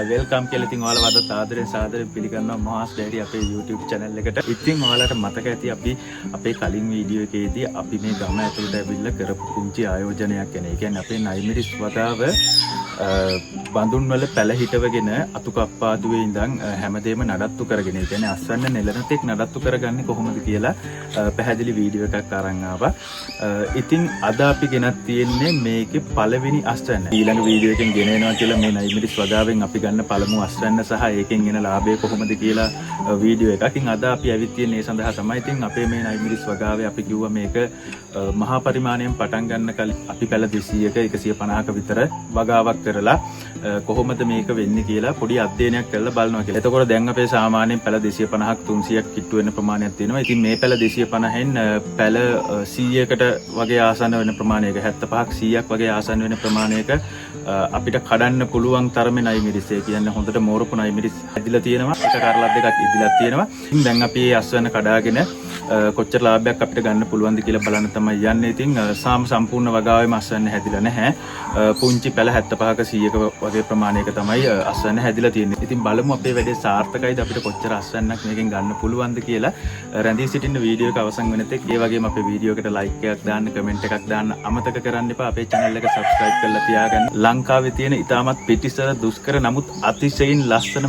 Welcome කියලා ඉතින් ඔයාලා වද සාදරයෙන් පිළිගන්නවා මොහාස් ඩැඩි අපේ YouTube channel එකට. ඉතින් ඔයාලට මතක ඇති අපි අපේ කලින් වීඩියෝ එකේදී අපි මේ ගම ඇතුළට ඇවිල්ලා කරපු පුංචි ආයෝජනයක් ගැන. ඒ කියන්නේ අපේ නයිමිරිස් වගාව බඳුන් වල පැල හිටවගෙන අතු කප්පාදුවේ ඉඳන් හැමදේම නඩත්තු කරගෙන. ඒ කියන්නේ අස්වැන්න නෙළනතෙක් නඩත්තු කරගන්නේ කොහොමද කියලා පැහැදිලි වීඩියෝ එකක් අරන් ආවා. ඉතින් අද අපි ගෙනත් තියෙන්නේ මේකේ පළවෙනි අස්වැන්න. ඊළඟ වීඩියෝ එකෙන් ගෙන එනවා කියලා මේ නයිමිරිස් වගාවෙන් අපි ගන්න පළමු අස්වැන්න සහ ඒකෙන් එන ලාභය කොහොමද කියලා වීඩියෝ එකකින් අද අපි ඇවිත් තියෙන්නේ ඒ සඳහා තමයි. ඉතින් අපේ මේ නයිමිරිස් වගාවේ අපි කිව්වා මේක මහා පරිමාණයෙන් පටන් ගන්න කලින් අපි පැල 200ක 150ක විතර වගාවක් කරලා කොහොමද මේක වෙන්නේ කියලා පොඩි අධ්‍යයනයක් කරලා බලනවා කියලා. එතකොට දැන් අපේ සාමාන්‍යයෙන් පැල 250ක් 300ක් කිට්ටු වෙන ප්‍රමාණයක් තියෙනවා. ඉතින් මේ පැල 250න් පැල 100කට වගේ ආසන්න වෙන ප්‍රමාණයක 75ක් 100ක් වගේ ආසන්න වෙන ප්‍රමාණයක අපිට කඩන්න පුළුවන් තරමේ නයිමිරිස්. ඒ කියන්නේ හොඳට මෝරපු නයිමිරිස් ඇදිලා තියෙනවා. එක කරලක් දෙකක් ඉදිලා තියෙනවා. ඉතින් දැන් අපි මේ අස්වැන්න කඩාගෙන කොච්චර ලාභයක් අපිට ගන්න පුළුවන්ද කියලා බලන්න තමයි යන්නේ. ඉතින් සම්පූර්ණ වගාවෙම අස්වැන්න හැදිලා නැහැ. පුංචි පැල 75ක 100ක වගේ ප්‍රමාණයක තමයි අස්වැන්න හැදිලා තියෙන්නේ. ඉතින් බලමු අපේ වැඩේ සාර්ථකයිද අපිට කොච්චර අස්වැන්නක් මේකෙන් ගන්න පුළුවන්ද කියලා. රැඳී සිටින්න වීඩියෝ එක අවසන් වෙනතෙක් ඒ වගේම අපේ වීඩියෝ එකට ලයික් එකක් දාන්න, කමෙන්ට් එකක් දාන්න අමතක කරන්න එපා. අපේ channel එක subscribe කරලා තියාගන්න. ලංකාවේ තියෙන ඉතාමත් පිටිසර දුෂ්කර නමුත් අතිශයින් ලස්සන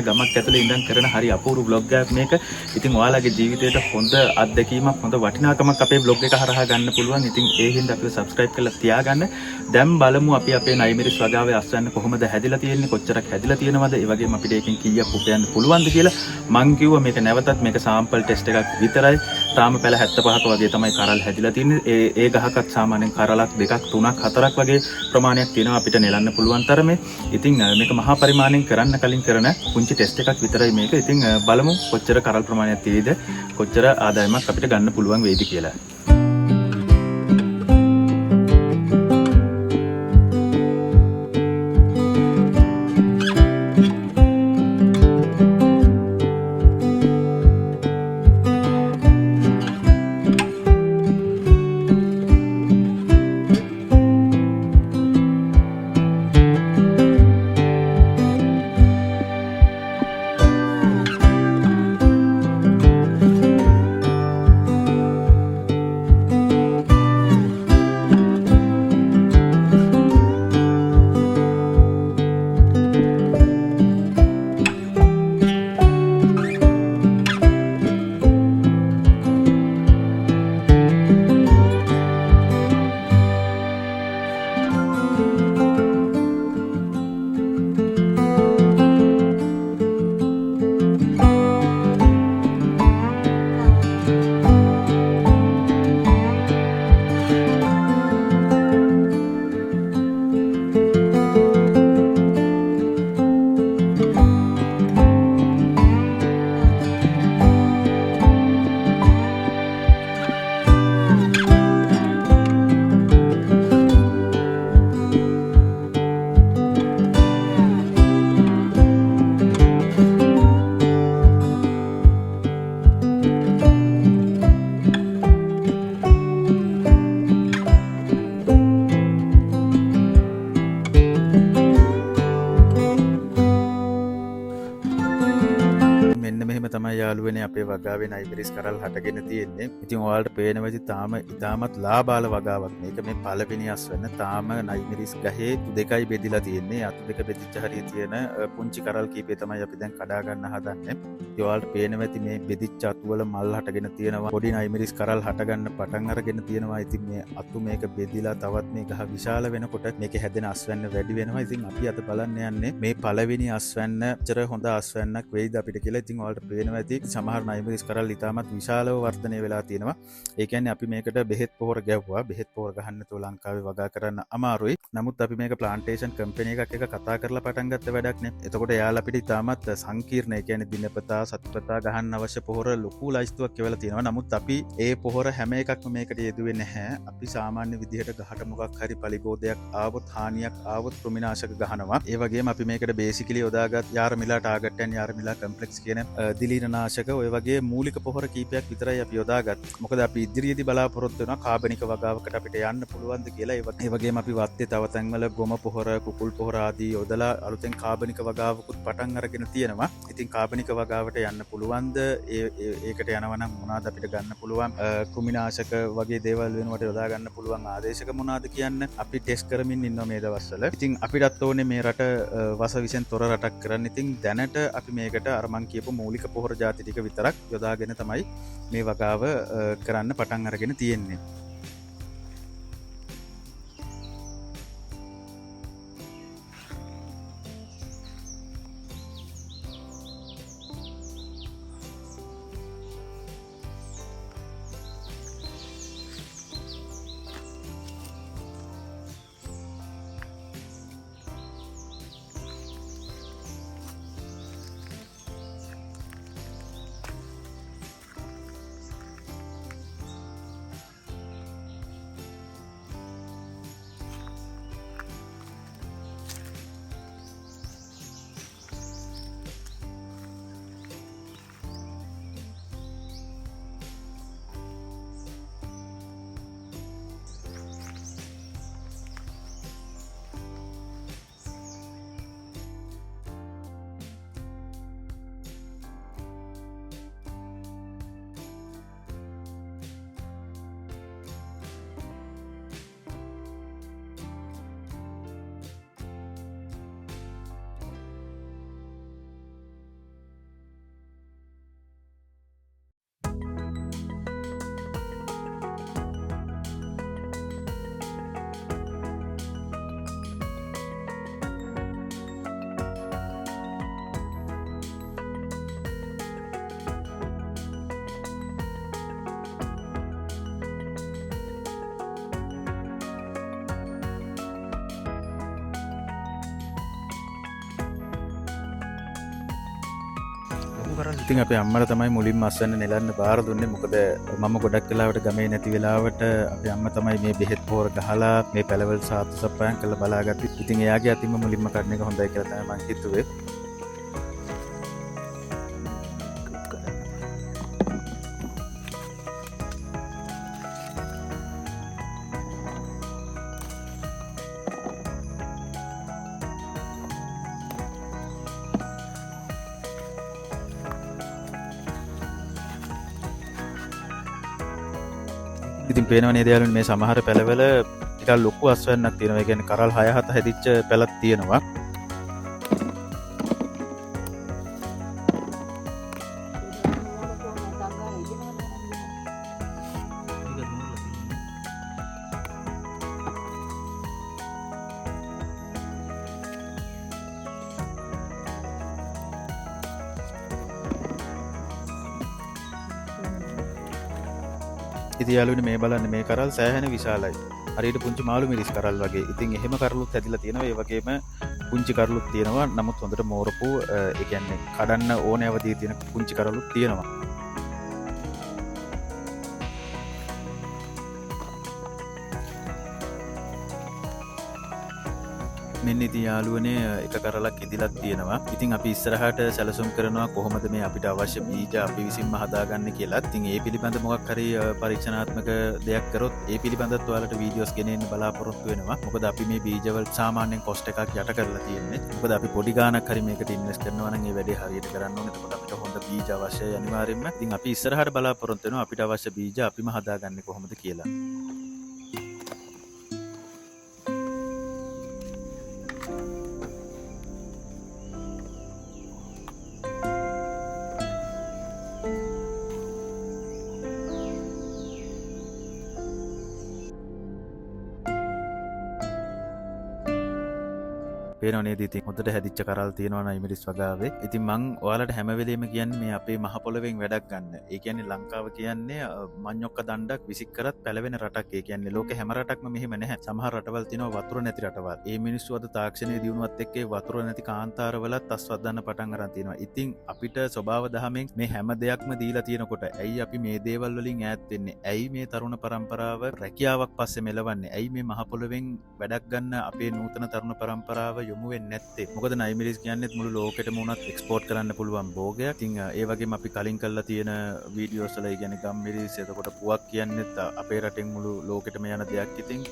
ගමක් ඇතුලේ ඉඳන් කරන හරි අපූර්ව vlog එකක් මේක. ඉතින් ඔයාලගේ ජීවිතයට හොඳ අත්දැකීමක්, හොඳ වටිනාකමක් අපේ vlog එක හරහා ගන්න පුළුවන්. ඉතින් ඒ හින්දා අපිව subscribe කරලා තියාගන්න. දැන් බලමු අපි අපේ නයිමිරිස් වගාවේ අස්වැන්න කොහොමද හැදිලා තියෙන්නේ, කොච්චරක් හැදිලා තියෙනවද, ඒ වගේම අපිට ඒකෙන් කීයක් උපයන්න පුළුවන්ද කියලා. මං කිව්වා මේක නැවතත් මේක sample test එකක් විතරයි. තාම පැල 75ක වගේ තමයි කරල් හැදිලා තියෙන්නේ. ඒ ගහකත් සාමාන්‍යයෙන් කරලක් 2ක් 3ක් 4ක් වගේ ප්‍රමාණයක් තියෙනවා අපිට නෙලන්න පුළුවන් තරමේ. ඉතින් මේක මහා පරිමාණයෙන් කරන්න කලින් කරන පුංචි ටෙස්ට් එකක් විතරයි මේක. ඉතින් බලමු කොච්චර කරල් ප්‍රමාණයක් තියෙයිද, කොච්චර ආදායමක් අපිට ගන්න පුළුවන් වෙයිද කියලා. තමයි යාළුවනේ අපේ වගාවේ නයිමිරිස් කරල් හටගෙන තියෙන්නේ. ඉතින් ඔයාලට පේනවා ඉතින් තාම ඉතාමත් ලාබාල වගාවක්. මේක මේ පළවෙනි අස්වැන්න. තාම නයිමිරිස් ගහේ දෙකයි බෙදිලා තියෙන්නේ. අතු දෙක බෙදිච්ච හරිය තියෙන පුංචි කරල් කීපේ තමයි අපි දැන් කඩා ගන්න හදන්නේ. ඉතින් ඔයාලට පේනවා ඉතින් මේ බෙදිච්ච අතු වල මල් හටගෙන තියෙනවා. පොඩි නයිමිරිස් කරල් හට ගන්න පටන් අරගෙන තියෙනවා. ඉතින් මේ අතු මේක බෙදිලා තවත් මේ ගහ විශාල වෙනකොට මේක හැදෙන අස්වැන්න වැඩි වෙනවා. ඉතින් අපි අද බලන්න යන්නේ මේ පළවෙනි අස්වැන්න චර හොඳ අස්වැන්නක් වෙයිද අපිට කියලා. ඉතින් ඔයාලට පේනවා ඇති සමහර නයිමිරිස් කරල් ඉතාමත් විශාලව වර්ධනය වෙලා තියෙනවා. ඒ කියන්නේ අපි මේකට බෙහෙත් පොහොර ගැව්වා. බෙහෙත් පොහොර ගහන්න තෝ ලංකාවේ වගා කරන්න අමාරුයි. නමුත් අපි මේක ප්ලාන්ටේෂන් කම්පැනි එකක් එක කතා කරලා පටන් ගත්ත වැඩක් නේ. එතකොට එයාලා අපිට ඉතාමත් සංකීර්ණ, ඒ කියන්නේ දිනපතා සතිපතා ගහන්න අවශ්‍ය පොහොර ලොකු ලයිස්තුවක් කෙවලා තියෙනවා. නමුත් අපි ඒ පොහොර හැම එකක්ම මේකට යෙදුවේ නැහැ. අපි සාමාන්‍ය විදිහට ගහට මොකක් හරි පලිබෝධයක් ආවොත්, හානියක් ආවොත් කෘමිනාශක ගහනවා. ඒ වගේම අපි මේකට බේසිකලි යොදාගත් යාරමිලා ටාගට් ඇන් යාරමිලා කම්ප්ලෙක්ස් කියන දිලීන කුමිනනාශක ඔය වගේ මූලික පොහොර කීපයක් විතරයි අපි යොදාගත්තේ. මොකද අපි ඉදිරියේදී බලාපොරොත්තු වෙනවා කාබනික වගාවකට අපිට යන්න පුළුවන්ද කියලා. ඒ වගේම අපි වත්තේ තව තැන්වල ගොම පොහොර, කුකුල් පොහොර ආදී යොදලා අලුතෙන් කාබනික වගාවකුත් පටන් අරගෙන තියෙනවා. ඉතින් කාබනික වගාවට යන්න පුළුවන්ද? ඒකට යනවා නම් මොනවාද අපිට ගන්න පුළුවන්? කුමිනාශක වගේ දේවල් වෙනුවට යොදා ගන්න පුළුවන් ආදේශක මොනවාද කියන්න අපි ටෙස්ට් කරමින් ඉන්නවා මේ දවස්වල. ඉතින් අපිටත් ඕනේ මේ රට වස විසෙන් තොර රටක් කරන්න. ඉතින් දැනට අපි මේකට අර මං කියපු මූලික පොහොර ಜಾති ටික විතරක් යොදාගෙන තමයි මේ වගාව කරන්න පටන් අරගෙන තියෙන්නේ. ඉතින් අපේ අම්මලා තමයි මුලින්ම අස්වැන්න නෙලන්න බාර දුන්නේ. මොකද මම ගොඩක් වෙලාවට ගමේ නැති වෙලාවට අපේ අම්මා තමයි මේ බෙහෙත් පොහොර ගහලා මේ පැලවල් සාතු සප්පායම් කරලා බලාගත්තේ. ඉතින් එයාගේ අතින්ම මුලින්ම කඩන එක හොඳයි කියලා තමයි මම හිතුවේ. ඉතින් පේනවා නේද යාළුවනේ මේ සමහර පැලවල ටිකක් ලොකු අස්වැන්නක් තියෙනවා. ඒ කියන්නේ කරල් 6-7 හැදිච්ච පැලක් තියෙනවා. ඉතින් යාළුවනේ මේ බලන්න මේ කරල් සෑහෙන විශාලයි. හරියට පුංචි මාළු මිරිස් කරල් වගේ. ඉතින් එහෙම කරලුත් හැදිලා තියෙනවා. ඒ වගේම පුංචි කරලුත් තියෙනවා. නමුත් හොඳට මෝරපු ඒ කියන්නේ කඩන්න ඕනේ අවදී තියෙන පුංචි කරලුත් තියෙනවා. මෙන්න ඉතින් යාළුවනේ එක කරලක් ඉදිලක් තියෙනවා. ඉතින් අපි ඉස්සරහට සැලසුම් කරනවා කොහොමද මේ අපිට අවශ්‍ය බීජ අපි විසින්ම හදාගන්න කියලා. ඉතින් ඒ පිළිබඳ මොකක් හරි පරීක්ෂණාත්මක දෙයක් කරොත් ඒ පිළිබඳත් ඔයාලට වීඩියෝස් ගෙනෙන්න බලාපොරොත්තු වෙනවා. මොකද අපි මේ බීජවල සාමාන්‍යයෙන් කොස්ට් එකක් යට කරලා තියෙන්නේ. මොකද අපි පොඩි ගාණක් හරි මේකට ඉන්වෙස්ට් කරනවා නම් ඒ වැඩේ හරියට කරන්න ඕනේ. එතකොට අපිට හොඳ බීජ අවශ්‍යයි අනිවාර්යෙන්ම. ඉතින් අපි ඉස්සරහට බලාපොරොත්තු වෙනවා අපිට අවශ්‍ය බීජ අපිම හදාගන්නේ කොහොමද කියලා. පේනවා නේද? ඉතින් හොඳට හැදිච්ච කරල් තියෙනවා නයි මිරිස් වගාවේ. ඉතින් මං ඔයාලට හැම වෙලෙම කියන්නේ මේ අපේ මහ පොළොවෙන් වැඩක් ගන්න. ඒ කියන්නේ ලංකාව කියන්නේ මඤ්ඤොක්ක දණ්ඩක් විසික් කරත් පැලවෙන රටක්. ඒ කියන්නේ ලෝකේ හැම රටක්ම මෙහෙම නැහැ. සමහර රටවල් තියෙනවා වතුර නැති රටවල්. ඒ මිනිස්සු අද තාක්ෂණයේ දියුණුවත් එක්ක වතුර නැති කාන්තාරවලත් අස්වද්දන්න පටන් අරන් තියෙනවා. ඉතින් අපිට ස්වභාව දහමෙන් මේ හැම දෙයක්ම දීලා තියෙනකොට ඇයි අපි මේ දේවල් වලින් ඈත් වෙන්නේ? ඇයි මේ තරුණ පරම්පරාව රැකියාවක් පස්සේ මෙලවන්නේ? ඇයි මේ මහ පොළොවෙන් වැඩක් ගන්න අපේ නූතන තරුණ පරම්පරාව යොමු වෙන්නේ නැත්තේ. මොකද නයිමිරිස් කියන්නේ මුළු ලෝකෙටම උනත් එක්ස්පෝර්ට් කරන්න පුළුවන් භෝගයක්. ඉතින් ඒ වගේම අපි කලින් කරලා තියෙන වීඩියෝස් වල කියන්නේ ගම්මිරිස් එතකොට පුවක් කියන්නේත් අපේ රටෙන් මුළු ලෝකෙටම යන දෙයක්. ඉතින්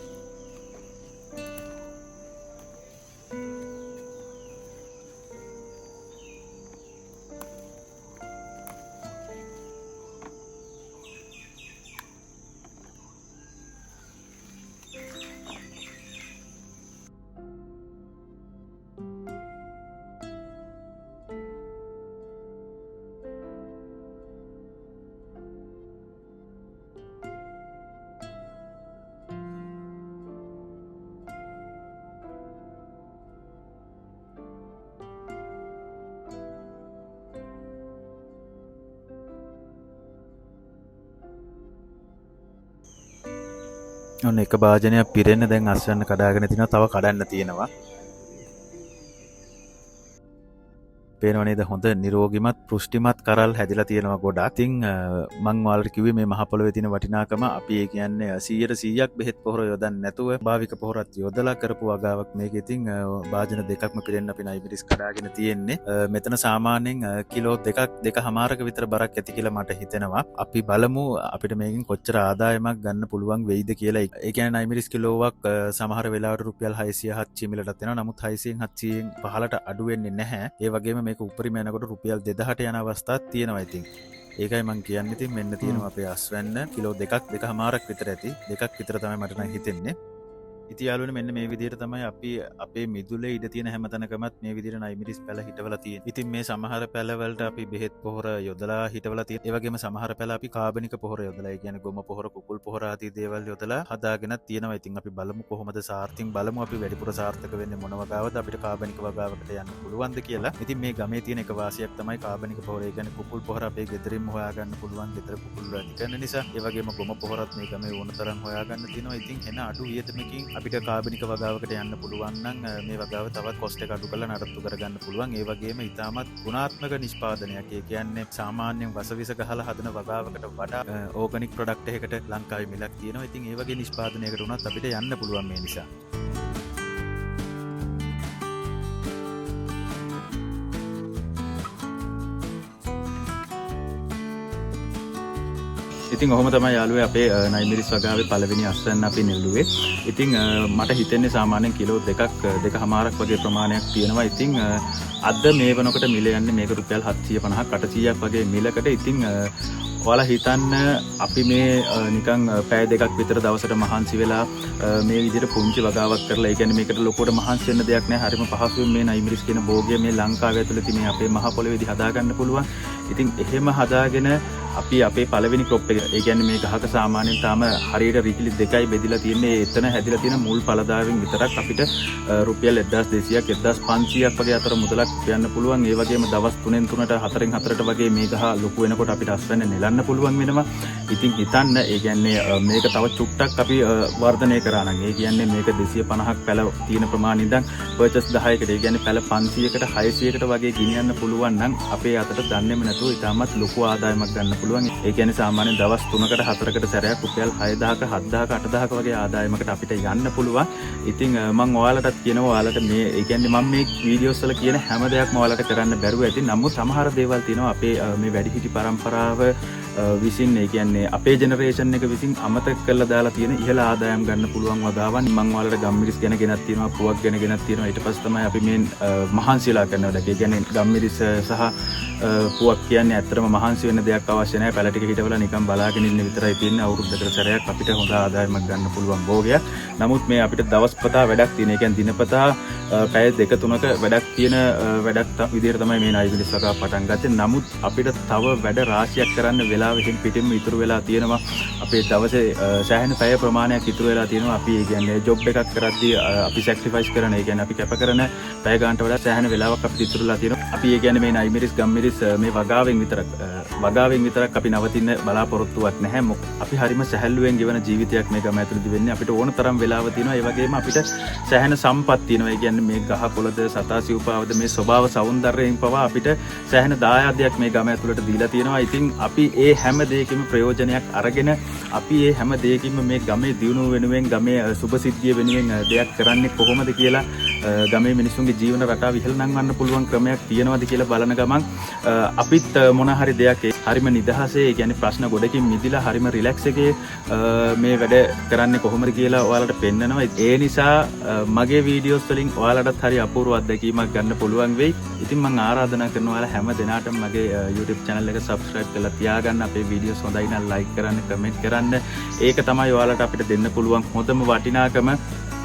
ඔන්න එක භාජනයක් පිරෙන්න දැන් අස්වැන්න කඩාගෙන තිනවා. තව කඩන්න තියෙනවා. පේනව නේද? හොඳ නිරෝගිමත් පෘෂ්ටිමත් කරල් හැදිලා තියෙනවා ගොඩක්. ඉතින් මං ඔයාලට කිව්වේ මේ මහ පොළොවේ තියෙන වටිනාකම අපි ඒ කියන්නේ 100%ක් බෙහෙත් පොහොර යොදන්නේ නැතුව භාවික පොහොරත් යොදලා කරපු වගාවක් මේක. ඉතින් භාජන දෙකක්ම පිරෙන්න අපි නයිමිරිස් කඩාගෙන තියෙන්නේ. මෙතන සාමාන්‍යයෙන් කිලෝ දෙකමාරක විතර බරක් ඇති කියලා මට හිතෙනවා. අපි බලමු අපිට මේකෙන් කොච්චර ආදායමක් ගන්න පුළුවන් වෙයිද කියලා. ඒ කියන්නේ නයිමිරිස් කිලෝවක් සමහර වෙලාවට රුපියල් 600-700 මිලටත් එනවා. නමුත් 600-700න් පහලට අඩු වෙන්නේ නැහැ. ඒ වගේම මේක උපරිම යනකොට රුපියල් 2000ට යන අවස්ථාවක් තියෙනවා. ඉතින් ඒකයි මං කියන්නේ. ඉතින් මෙන්න තියෙනවා අපේ අස්වැන්න කිලෝ දෙකමාරක් විතර ඇති. දෙකක් විතර තමයි මට නම් හිතෙන්නේ. ඉතින් යාළුවනේ මෙන්න මේ විදිහට තමයි අපි අපේ මිදුලේ ඉඳ තියෙන හැමතැනකමත් මේ විදිහට නයිමිරිස් පැල හිටවලා තියෙන්නේ. ඉතින් මේ සමහර පැලවලට අපි බෙහෙත් පොහොර යොදලා හිටවලා තියෙනවා. ඒ වගේම සමහර පැල අපි කාබනික පොහොර යොදලා, ඒ කියන්නේ ගොම පොහොර, කුකුල් පොහොර ආදී දේවල් යොදලා හදාගෙන තියෙනවා. ඉතින් අපි බලමු කොහොමද සාර්ථකව බලමු අපි වැඩිපුර සාර්ථක වෙන්නේ මොන වගාවද, අපිට කාබනික වගාවකට යන්න පුළුවන්ද කියලා. ඉතින් මේ ගමේ තියෙන එක වාසියක් තමයි කාබනික පොහොර. ඒ කියන්නේ කුකුල් පොහොර අපේ ගෙදරින්ම හොයාගන්න පුළුවන්. ගෙදර කුකුල් වැඩි කරන නිසා. ඒ වගේම ගොම පොහොරත් මේ ගමේ ඕන තරම් හොයාගන්න තියෙනවා. ඉතින් එන අඩු වියදමකින් අපිට කාබනික වගාවකට යන්න පුළුවන් නම් මේ වගාව තවත් කොස්ට් එක අඩු කරලා නඩත්තු කරගන්න පුළුවන්. ඒ වගේම ඉතාමත් ගුණාත්මක නිෂ්පාදනයක්. ඒ කියන්නේ සාමාන්‍යයෙන් වසවිස ගහලා හදන වගාවකට වඩා ඕගනික් ප්‍රොඩක්ට් එකකට ලංකාවේ මිලක් තියෙනවා. ඉතින් ඒ වගේ නිෂ්පාදනයකට උනත් අපිට යන්න පුළුවන් මේ නිසා. ඉතින් ඔහොම තමයි යාළුවේ අපේ නයිමිරිස් වගාවේ පළවෙනි අස්වැන්න අපි නෙළුවේ. ඉතින් මට හිතෙන්නේ සාමාන්‍යයෙන් කිලෝ දෙකමාරක් වගේ ප්‍රමාණයක් තියෙනවා. ඉතින් අද මේ වෙනකොට මිල යන්නේ මේක රුපියල් 750ක් 800ක් වගේ මිලකට. ඉතින් ඔයාලා හිතන්න අපි මේ නිකන් පැය දෙකක් විතර දවසට මහන්සි වෙලා මේ විදිහට පුංචි වගාවක් කරලා, ඒ කියන්නේ මේකට ලොකුවට මහන්සි වෙන්න දෙයක් නැහැ. හරිම පහසුවෙන් මේ නයිමිරිස් කියන භෝගය මේ ලංකාවේ ඇතුළේ මේ අපේ මහ පොළොවේදී හදාගන්න පුළුවන්. ඉතින් එහෙම හදාගෙන අපි අපේ පළවෙනි ක්‍රොප් එක, ඒ කියන්නේ මේ ගහක සාමාන්‍යයෙන් තාම හරියට රිකිලි දෙකයි බෙදලා තියෙන්නේ. එතන හැදිලා තියෙන මුල් පළදාවෙන් විතරක් අපිට රුපියල් 1200ක් 1500ක් වගේ අතර මුදලක් යන්න පුළුවන්. ඒ වගේම දවස් 3න් 3ට 4න් 4ට වගේ මේ ගහ ලොකු වෙනකොට අපිට අස්වැන්න නෙලන්න පුළුවන් වෙනවා. ඉතින් හිතන්න, ඒ කියන්නේ මේක තව චුට්ටක් අපි වර්ධනය කරා නම්, ඒ කියන්නේ මේක 250ක් පැල තියෙන ප්‍රමාණය ඉඳන් පර්චස් 10කට, ඒ කියන්නේ පැල 500කට 600කට වගේ ගෙනියන්න පුළුවන් නම් අපේ අතට දන්නේම නැතුව ඉතාමත් ලොකු ආදායමක් ගන්න පුළුවන්. ඒ කියන්නේ සාමාන්‍යයෙන් දවස් 3කට 4කට සැරයක් රුපියල් 6000ක 7000ක 8000ක වගේ ආදායමකට අපිට යන්න පුළුවන්. ඉතින් මම ඔයාලටත් කියනවා, ඔයාලට මේ, ඒ කියන්නේ මම මේ වීඩියෝස් වල කියන හැම දෙයක්ම ඔයාලට කරන්න බැරුව ඇති. නමුත් සමහර දේවල් තියෙනවා අපේ මේ වැඩිහිටි පරම්පරාව විසින්, ඒ කියන්නේ අපේ ජෙනරේෂන් එක විසින් අමතක කරලා දාලා තියෙන ඉහළ ආදායම් ගන්න පුළුවන් වගාවන්. මම ඔයාලට ගම්මිරිස් ගැන ගෙනත් තියෙනවා, පුවක් ගැන ගෙනත් තියෙනවා. ඊට පස්සේ තමයි අපි මේ මහන්සිලා කරන වැඩ. ඒ කියන්නේ ගම්මිරිස් සහ පුවක් කියන්නේ ඇත්තටම මහන්සි වෙන්න දෙයක් අවශ්‍ය නැහැ. පැල ටික හිටවලා නිකන් බලාගෙන ඉන්න විතරයි තියෙන්නේ. අවුරුද්දකට සැරයක් අපිට හොඳ ආදායමක් ගන්න පුළුවන් භෝගයක්. නමුත් මේ අපිට දවස්පතා වැඩක් තියෙන, ඒ කියන්නේ දිනපතා පැය 2-3ක වැඩක් තියෙන වැඩක් විදිහට තමයි මේ නයිමිරිස් වගාව පටන් ගත්තේ. නමුත් අපිට තව වැඩ රාශියක් කරන්න වෙලාව පිටින්ම ඉතුරු වෙලා තියෙනවා. අපේ දවසේ සෑහෙන පැය ප්‍රමාණයක් ඉතුරු වෙලා තියෙනවා. අපි ඒ කියන්නේ ජොබ් එකක් කරද්දී අපි සැක්‍රිෆයිස් කරන, ඒ කියන්නේ අපි කැප කරන පැය ගානට වඩා සෑහෙන වෙලාවක් අපිට ඉතුරුලා තියෙනවා. අපි ඒ කියන්නේ මේ නයිමිරිස් ගම්මිරිස් නොටිස් මේ වගාවෙන් විතරක් අපි නවතින්න බලාපොරොත්තුවක් නැහැ. අපි හරිම සැහැල්ලුවෙන් ගෙවන ජීවිතයක් මේ ගම ඇතුළතදී වෙන්නේ. අපිට ඕන තරම් වෙලාව තියෙනවා. ඒ වගේම අපිට සැහැණ සම්පත් තියෙනවා. ඒ කියන්නේ මේ ගහ කොළද සතා සිව්පාවද මේ ස්වභාව සෞන්දර්යයෙන් පවා අපිට සැහැණ දායාදයක් මේ ගම ඇතුළට දීලා තියෙනවා. ඉතින් අපි ඒ හැම දෙයකින්ම ප්‍රයෝජනයක් අරගෙන අපි ඒ හැම දෙයකින්ම මේ ගමේ දියුණුව වෙනුවෙන් ගමේ සුභසිද්ධිය වෙනුවෙන් දෙයක් කරන්නේ කොහොමද කියලා ගමේ මිනිසුන්ගේ ජීවන රටාව ඉහළ නංවන්න පුළුවන් ක්‍රමයක් තියෙනවද කියලා බලන ගමන් අපිත් මොන හරි දෙයක් හරිම නිදහසේ ඒ කියන්නේ ප්‍රශ්න ගොඩකින් මිදිලා හරිම රිලැක්ස් එකේ මේ වැඩ කරන්නේ කොහොමද කියලා ඔයාලට පෙන්නනවා. ඒ නිසා මගේ වීඩියෝස් වලින් ඔයාලටත් හරි අපූර්ව අත්දැකීමක් ගන්න පුළුවන් වෙයි. ඉතින් මම ආරාධනා කරනවා ඔයාලා හැම දෙනාටම මගේ YouTube channel එක subscribe කරලා තියාගන්න. අපේ වීඩියෝස් හොඳයි නම් like කරන්න, comment කරන්න. ඒක තමයි ඔයාලට අපිට දෙන්න පුළුවන් හොඳම වටිනාකම.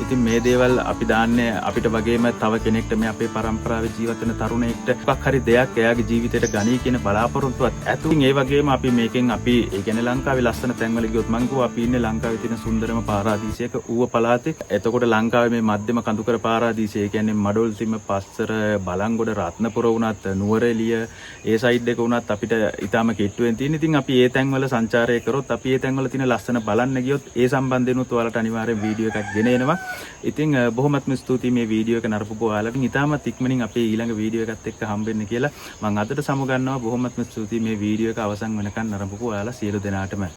ඉතින් මේ දේවල් අපි දාන්නේ අපිට වගේම තව කෙනෙක්ට මේ අපේ පරම්පරාවේ ජීවත් වෙන තරුණයෙක්ට මොකක් හරි දෙයක් එයාගේ ජීවිතයට ගනී කියන බලාපොරොත්තුවත් ඇතුලින් ඒ වගේම අපි මේකෙන් අපි ඒ කියන්නේ ලංකාවේ ලස්සන තැන්වල ගියොත් මං කිව්වා අපි ඉන්නේ ලංකාවේ තියෙන සුන්දරම පාරාදීසයක ඌව පළාතේ. එතකොට ලංකාවේ මේ මධ්‍යම කඳුකර පාරාදීසය ඒ කියන්නේ මඩොල්තිම පස්සර බලංගොඩ රත්නපුර වුණත් නුවරඑළිය ඒ සයිඩ් එක වුණත් අපිට ඊටාම කෙට්ටුවෙන් තියෙන. ඉතින් අපි ඒ තැන්වල සංචාරය කරොත් අපි ඒ තැන්වල තියෙන ලස්සන බලන්න ගියොත් ඒ සම්බන්ධෙනුත් ඔයාලට අනිවාර්යෙන් වීඩියෝ එකක් ගෙන එනවා. ඉතින් බොහොමත්ම ස්තුතියි මේ වීඩියෝ එක නරපුපු ඔයාලට. ඉතාමත් ඉක්මනින් අපේ ඊළඟ වීඩියෝ එකත් එක්ක හම්බෙන්න කියලා මම අදට සමුගන්නවා. බොහොමත්ම ස්තුතියි මේ වීඩියෝ එක අවසන් වෙනකන් නරපුපු ඔයාලා සියලු දෙනාටම.